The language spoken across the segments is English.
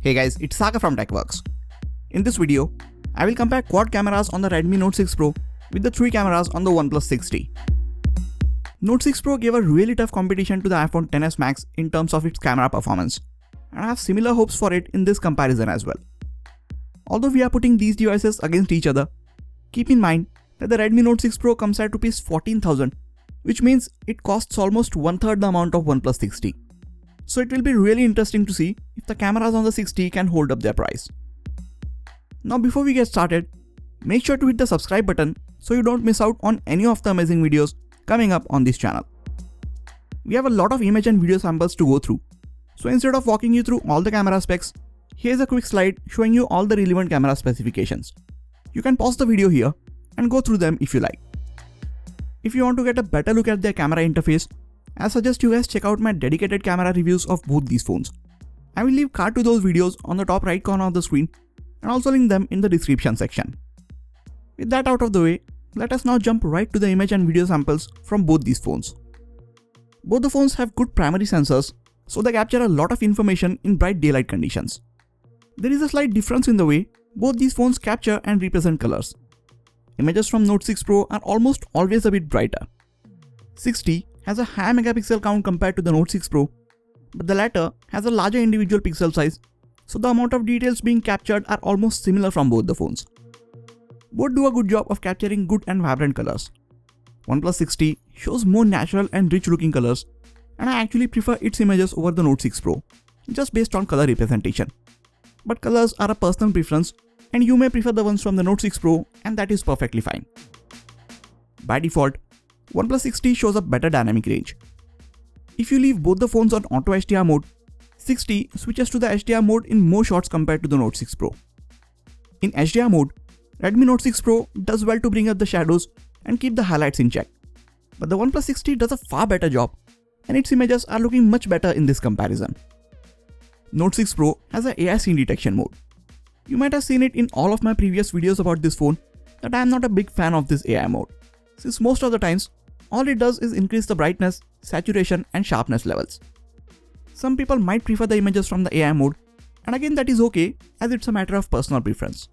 Hey guys, it's Saga from TechWorks. In this video, I will compare quad cameras on the Redmi Note 6 Pro with the 3 cameras on the OnePlus 6T. Note 6 Pro gave a really tough competition to the iPhone XS Max in terms of its camera performance, and I have similar hopes for it in this comparison as well. Although we are putting these devices against each other, keep in mind that the Redmi Note 6 Pro comes at Rs 14,000, which means it costs almost one-third the amount of OnePlus 6T. So it will be really interesting to see if the cameras on the 6T can hold up their price. Now before we get started, make sure to hit the subscribe button so you don't miss out on any of the amazing videos coming up on this channel. We have a lot of image and video samples to go through, so instead of walking you through all the camera specs, here's a quick slide showing you all the relevant camera specifications. You can pause the video here and go through them if you like. If you want to get a better look at their camera interface, I suggest you guys check out my dedicated camera reviews of both these phones. I will leave card to those videos on the top right corner of the screen and also link them in the description section. With that out of the way, let us now jump right to the image and video samples from both these phones. Both the phones have good primary sensors, so they capture a lot of information in bright daylight conditions. There is a slight difference in the way both these phones capture and represent colors. Images from Note 6 Pro are almost always a bit brighter. 6T has a high megapixel count compared to the Note 6 Pro, but the latter has a larger individual pixel size, so the amount of details being captured are almost similar from both the phones. Both do a good job of capturing good and vibrant colors. OnePlus 6T shows more natural and rich looking colors, and I actually prefer its images over the Note 6 Pro, just based on color representation. But colors are a personal preference, and you may prefer the ones from the Note 6 Pro, and that is perfectly fine. By default, OnePlus 6T shows a better dynamic range. If you leave both the phones on auto HDR mode, 6T switches to the HDR mode in more shots compared to the Note 6 Pro. In HDR mode, Redmi Note 6 Pro does well to bring up the shadows and keep the highlights in check. But the OnePlus 6T does a far better job, and its images are looking much better in this comparison. Note 6 Pro has an AI scene detection mode. You might have seen it in all of my previous videos about this phone that I am not a big fan of this AI mode, since most of the times, all it does is increase the brightness, saturation and sharpness levels. Some people might prefer the images from the AI mode, and again that is okay as it's a matter of personal preference.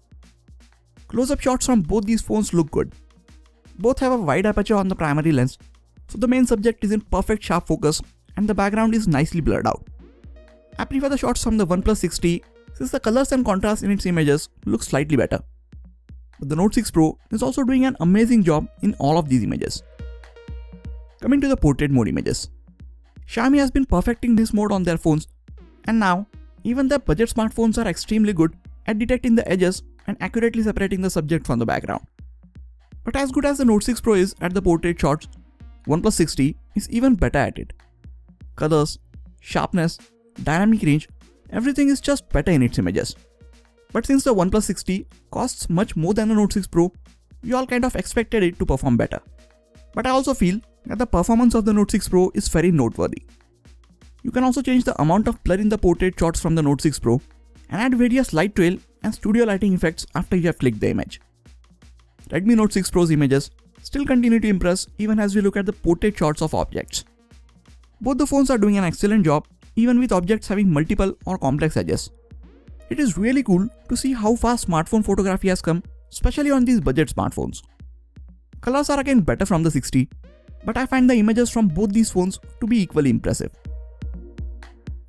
Close-up shots from both these phones look good. Both have a wide aperture on the primary lens, so the main subject is in perfect sharp focus and the background is nicely blurred out. I prefer the shots from the OnePlus 6T since the colors and contrast in its images look slightly better. But the Note 6 Pro is also doing an amazing job in all of these images. Coming to the portrait mode images. Xiaomi has been perfecting this mode on their phones, and now even their budget smartphones are extremely good at detecting the edges and accurately separating the subject from the background. But as good as the Note 6 Pro is at the portrait shots, OnePlus 6T is even better at it. Colors, sharpness, dynamic range, everything is just better in its images. But since the OnePlus 6T costs much more than the Note 6 Pro, we all kind of expected it to perform better. But I also feel that the performance of the Note 6 Pro is very noteworthy. You can also change the amount of blur in the portrait shots from the Note 6 Pro and add various light trail and studio lighting effects after you have clicked the image. Redmi Note 6 Pro's images still continue to impress even as we look at the portrait shots of objects. Both the phones are doing an excellent job even with objects having multiple or complex edges. It is really cool to see how far smartphone photography has come, especially on these budget smartphones. Colors are again better from the 6T, but I find the images from both these phones to be equally impressive.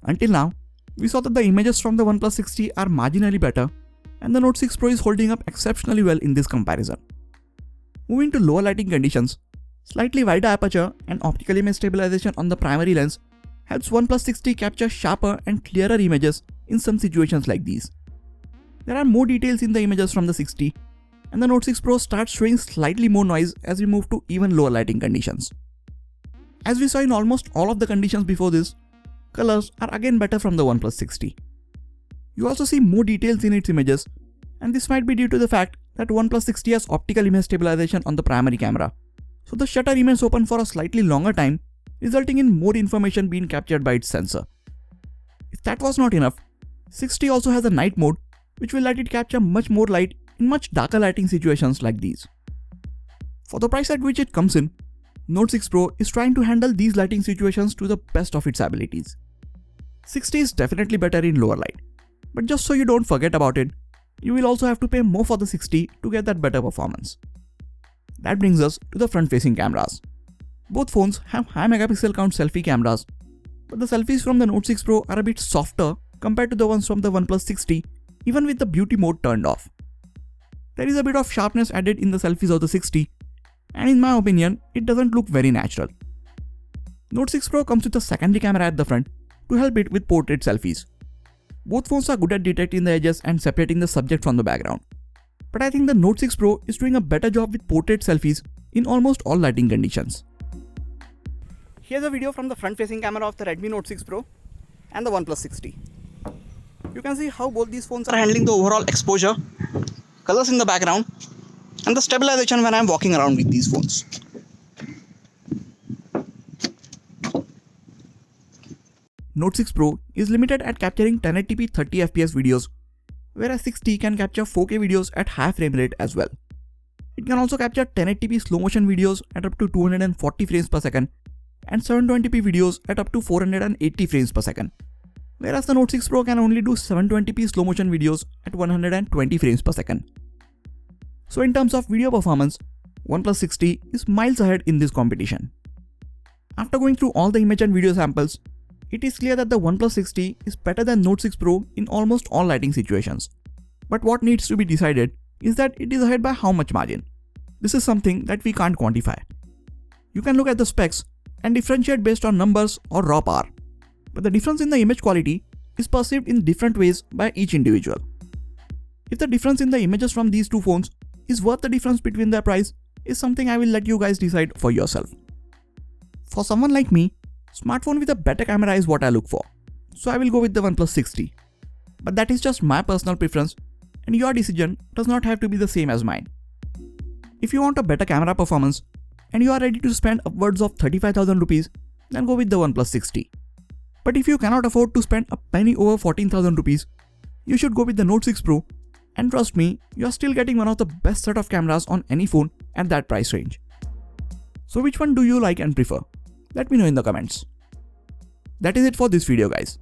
Until now, we saw that the images from the OnePlus 6T are marginally better, and the Note 6 Pro is holding up exceptionally well in this comparison. Moving to lower lighting conditions, slightly wider aperture and optical image stabilization on the primary lens helps OnePlus 6T capture sharper and clearer images in some situations like these. There are more details in the images from the 6T, and the Note 6 Pro starts showing slightly more noise as we move to even lower lighting conditions. As we saw in almost all of the conditions before this, colors are again better from the OnePlus 6T. You also see more details in its images, and this might be due to the fact that OnePlus 6T has optical image stabilization on the primary camera, so the shutter remains open for a slightly longer time, resulting in more information being captured by its sensor. If that was not enough, 6T also has a night mode, which will let it capture much more light in much darker lighting situations like these. For the price at which it comes in, Note 6 Pro is trying to handle these lighting situations to the best of its abilities. 6T is definitely better in lower light. But just so you don't forget about it, you will also have to pay more for the 60 to get that better performance. That brings us to the front-facing cameras. Both phones have high megapixel count selfie cameras, but the selfies from the Note 6 Pro are a bit softer compared to the ones from the OnePlus 60, even with the beauty mode turned off. There is a bit of sharpness added in the selfies of the 60, and in my opinion, it doesn't look very natural. Note 6 Pro comes with a secondary camera at the front to help it with portrait selfies. Both phones are good at detecting the edges and separating the subject from the background. But I think the Note 6 Pro is doing a better job with portrait selfies in almost all lighting conditions. Here's a video from the front-facing camera of the Redmi Note 6 Pro and the OnePlus 60. You can see how both these phones are handling the overall exposure, colors in the background, and the stabilization when I'm walking around with these phones. Note 6 Pro is limited at capturing 1080p 30fps videos, whereas 60 can capture 4K videos at high frame rate as well. It can also capture 1080p slow motion videos at up to 240 frames per second and 720p videos at up to 480 frames per second, whereas the Note 6 Pro can only do 720p slow motion videos at 120 frames per second. So in terms of video performance, OnePlus 60 is miles ahead in this competition. After going through all the image and video samples, it is clear that the OnePlus 60 is better than Note 6 Pro in almost all lighting situations. But what needs to be decided is that it is ahead by how much margin. This is something that we can't quantify. You can look at the specs and differentiate based on numbers or raw power, but the difference in the image quality is perceived in different ways by each individual. If the difference in the images from these two phones is worth the difference between their price is something I will let you guys decide for yourself. For someone like me, smartphone with a better camera is what I look for, so I will go with the OnePlus 60. But that is just my personal preference, and your decision does not have to be the same as mine. If you want a better camera performance and you are ready to spend upwards of 35,000 rupees, then go with the OnePlus 60. But if you cannot afford to spend a penny over 14,000 rupees, you should go with the Note 6 Pro, and trust me, you are still getting one of the best set of cameras on any phone at that price range. So which one do you like and prefer? Let me know in the comments. That is it for this video, guys.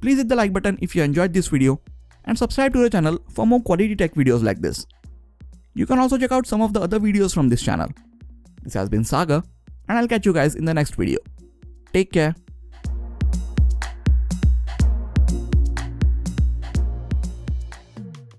Please hit the like button if you enjoyed this video and subscribe to the channel for more quality tech videos like this. You can also check out some of the other videos from this channel. This has been Sagar, and I'll catch you guys in the next video. Take care.